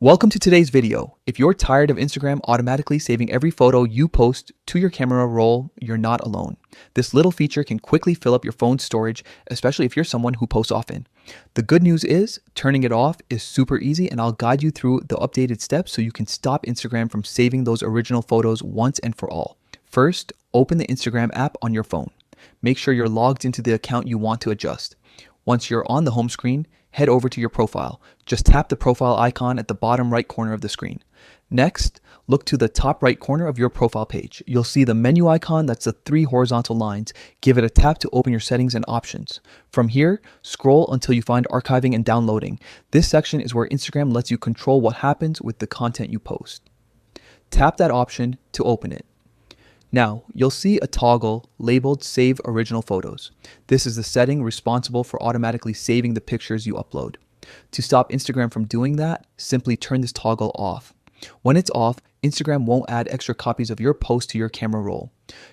Welcome to today's video. If you're tired of Instagram automatically saving every photo you post to your camera roll, you're not alone. This little feature can quickly fill up your phone's storage, especially if you're someone who posts often. The good news is, turning it off is super easy, and I'll guide you through the updated steps so you can stop Instagram from saving those original photos once and for all. First, open the Instagram app on your phone. Make sure you're logged into the account you want to adjust. Once you're on the home screen, head over to your profile. Just tap the profile icon at the bottom right corner of the screen. Next, look to the top right corner of your profile page. You'll see the menu icon that's the three horizontal lines. Give it a tap to open your settings and options. From here, scroll until you find archiving and downloading. This section is where Instagram lets you control what happens with the content you post. Tap that option to open it. Now, you'll see a toggle labeled Save Original Photos. This is the setting responsible for automatically saving the pictures you upload. To stop Instagram from doing that, simply turn this toggle off. When it's off, Instagram won't add extra copies of your post to your camera roll.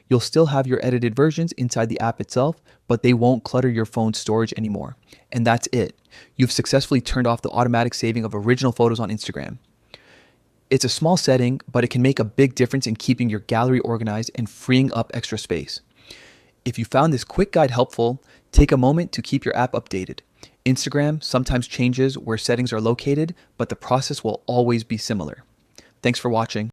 You'll still have your edited versions inside the app itself, but they won't clutter your phone's storage anymore. And that's it. You've successfully turned off the automatic saving of original photos on Instagram. It's a small setting, but it can make a big difference in keeping your gallery organized and freeing up extra space. If you found this quick guide helpful, take a moment to keep your app updated. Instagram sometimes changes where settings are located, but the process will always be similar. Thanks for watching.